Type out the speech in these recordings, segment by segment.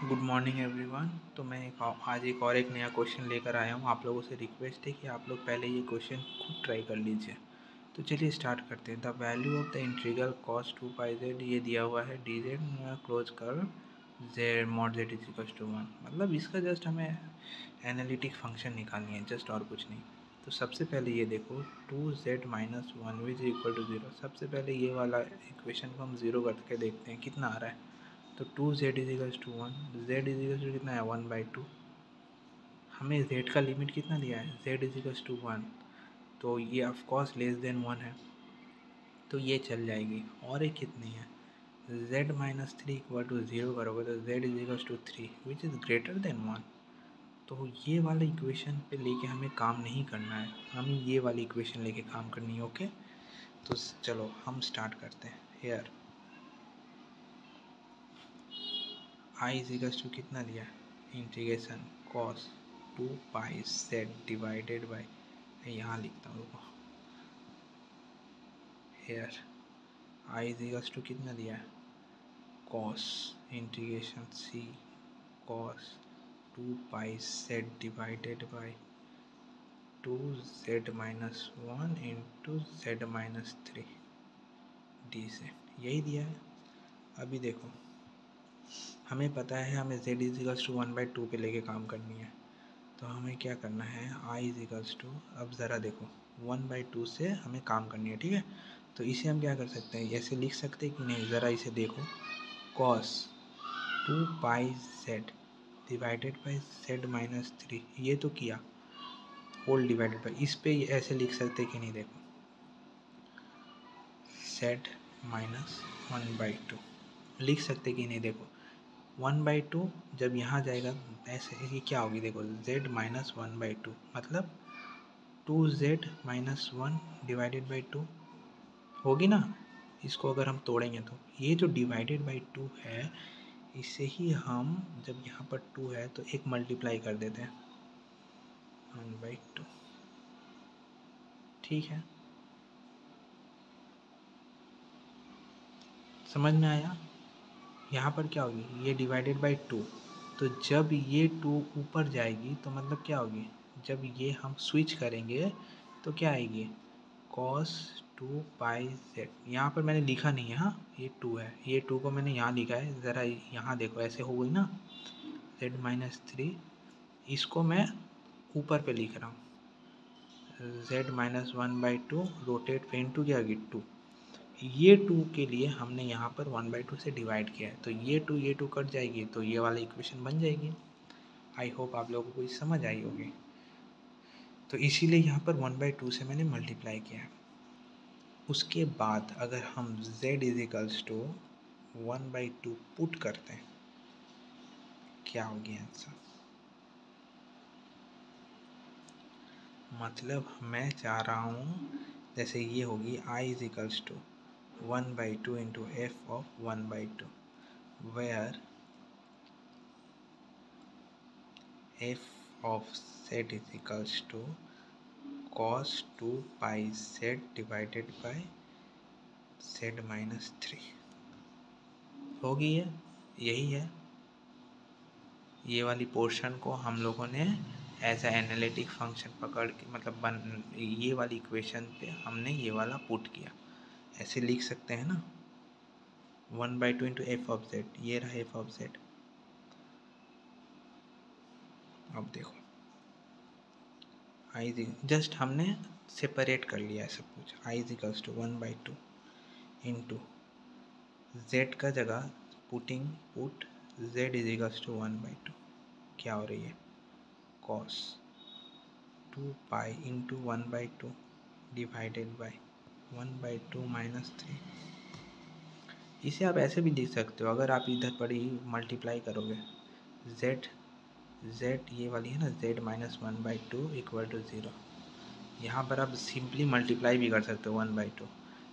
Good morning everyone. तो मैं आज एक नया क्वेश्चन लेकर आया हूँ। आप लोगों से रिक्वेस्ट है कि आप लोग पहले ये क्वेश्चन खुद ट्राई कर लीजिए। तो चलिए स्टार्ट करते हैं। The value of the integral cos 2πz ये दिया हुआ है डी जेड क्लोज कर Z mod Z is equal to 1। मतलब इसका जस्ट हमें एनालिटिक फंक्शन निकालनी है, जस्ट और कुछ नहीं। तो सबसे पहले ये देखो 2z minus one which equal to 0। सबसे पहले ये वाला इक्वेशन को हम ज़ीरो करके देखते हैं कितना आ रहा है। तो 2z equals to 1, z equals to कितना है 1/2। हमें z का लिमिट कितना दिया है, z इजिकल्स टू 1। तो ये ऑफकोर्स लेस देन 1 है, तो ये चल जाएगी। और एक कितनी है, z minus three equal to 0 करोगे तो z equals to 3 which is greater than 1। तो ये वाला इक्वेशन पे लेके हमें काम नहीं करना है, हमें ये वाली इक्वेशन लेके काम करनी है। ओके, तो चलो हम स्टार्ट करते हैं। हेयर आई इजिकल्स टू कितना दिया, integration cos 2πz divided by, यहाँ लिखता हूँ रुको। हेयर आई इजिकल्स टू कितना दिया है, cos integration C cos 2πz divided by 2z minus one into Z minus three D से, यही दिया है। अभी देखो हमें पता है हमें z इजिकल्स टू 1/2 पे लेके काम करनी है। तो हमें क्या करना है, आई इजिकल्स टू, अब ज़रा देखो 1/2 से हमें काम करनी है, ठीक है। तो इसे हम क्या कर सकते हैं, ऐसे लिख सकते हैं कि नहीं, ज़रा इसे देखो। Cos 2πz divided by z minus three, ये तो किया, होल डिवाइडेड बाई, इस पे ऐसे लिख सकते हैं कि नहीं, देखो z माइनस 1/2 लिख सकते कि नहीं, देखो 1/2 जब यहाँ जाएगा ऐसे, ये क्या होगी, देखो z माइनस 1/2 मतलब 2z minus one divided by two होगी ना। इसको अगर हम तोड़ेंगे तो ये जो डिवाइडेड बाई टू है, इसे ही हम जब यहाँ पर टू है तो एक मल्टीप्लाई कर देते हैं 1/2, ठीक है। समझ में आया। यहाँ पर क्या होगी, ये डिवाइडेड बाई टू, तो जब ये टू ऊपर जाएगी तो मतलब क्या होगी, जब ये हम स्विच करेंगे तो क्या आएगी, कॉस 2πz। यहाँ पर मैंने लिखा नहीं है, हाँ ये टू है, ये टू को मैंने यहाँ लिखा है, ज़रा यहाँ देखो ऐसे हो गई ना, z माइनस थ्री, इसको मैं ऊपर पे लिख रहा हूँ, z माइनस 1/2 रोटेट पे इंटू क्या होगी टू। ये टू के लिए हमने यहाँ पर 1/2 से डिवाइड किया है, तो ये टू कट जाएगी तो ये वाली इक्वेशन बन जाएगी। आई होप आप लोगों को समझ आई होगी। तो इसीलिए यहाँ पर 1/2 से मैंने मल्टीप्लाई किया है। उसके बाद अगर हम z इजिकल्स टू 1/2 पुट करते हैं, क्या होगी आंसर। मतलब मैं चाह रहा हूँ जैसे ये होगी i equals to 1/2 into F of 1/2, where f of z equals to cos 2πz divided by z minus three होगी। ये यही है, ये वाली पोर्शन को हम लोगों ने एज ए एनालिटिक फंक्शन पकड़ के मतलब ये वाली इक्वेशन पे हमने ये वाला पुट किया, ऐसे लिख सकते हैं ना, 1/2 इंटू एफ ऑफ जेड, ये रहा एफ ऑफ जेड। अब देखो आई जस्ट हमने सेपरेट कर लिया है सब कुछ, आई इजिकल्स टू 1/2 इंटू जेड का जगह पुट जेड इजिकल्स टू 1/2, क्या हो रही है, cos 2 into 1/2 divided by 1/2 minus three. इसे आप ऐसे भी लिख सकते हो, अगर आप इधर पर ही मल्टीप्लाई करोगे, z ये वाली है ना, z माइनस 1/2 इक्वल टू 0, यहाँ पर आप सिंपली मल्टीप्लाई भी कर सकते हो 1/2,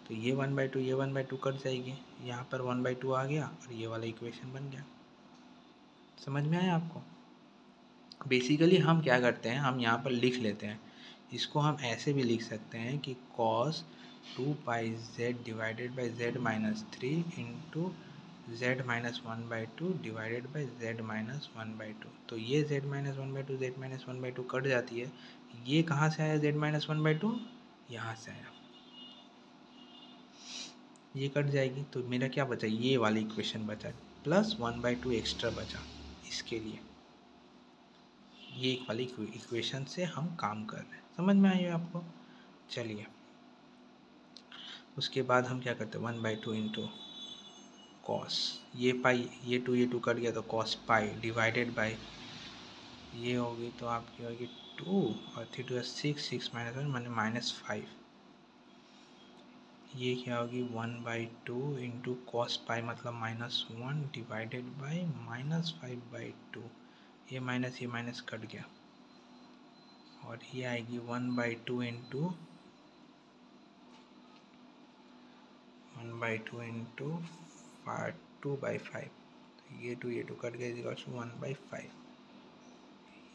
तो ये 1/2 ये 1/2 कट जाएगी, यहाँ पर 1/2 आ गया और ये वाला इक्वेशन बन गया। समझ में आया आपको। बेसिकली हम क्या करते हैं, हम यहाँ पर लिख लेते हैं, इसको हम ऐसे भी लिख सकते हैं कि cos 2πz divided by z minus three into z minus 1/2 divided by z minus 1/2। तो ये z minus 1/2 z minus 1/2 cut जाती है। ये कहाँ से आया z माइनस 1/2? यहाँ से आया, ये कट जाएगी तो मेरा क्या बचा, ये वाली इक्वेशन बचा, प्लस 1/2 एक्स्ट्रा बचा इसके लिए। ये एक वाली इक्वेशन से हम काम कर रहे हैं, समझ में आई है आपको? चलिए उसके बाद हम क्या करते हैं, 1/2 इंटू कॉस, ये पाई, ये टू कट गया तो कॉस पाई डिवाइडेड बाई, ये होगी तो आपकी होगी 2 और 3 2 6, 6 माइनस 1 माने -5। ये क्या होगी 1/2 इंटू कॉस पाई मतलब -1 डिवाइडेड बाई -5/2। ये माइनस कट गया और ये आएगी 1/2 इंटू 2/5। ये टू कट गया इक्वल्स टू 1/5।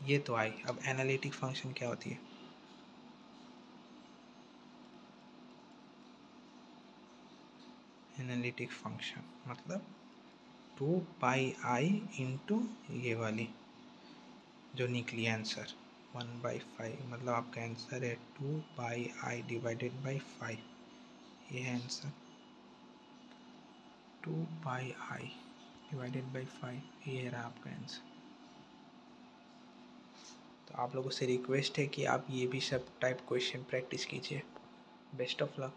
ये तो आई। अब एनालिटिक फंक्शन क्या होती है? एनालिटिक फंक्शन मतलब 2πi इंटू ये वाली जो निकली आंसर 1/5, मतलब आपका आंसर है 2πi डिवाइडेड बाई 5। ये है आंसर 2πi डिवाइडेड बाई 5, ये रहा आपका आंसर। तो आप लोगों से रिक्वेस्ट है कि आप ये भी सब टाइप क्वेश्चन प्रैक्टिस कीजिए। Best of luck.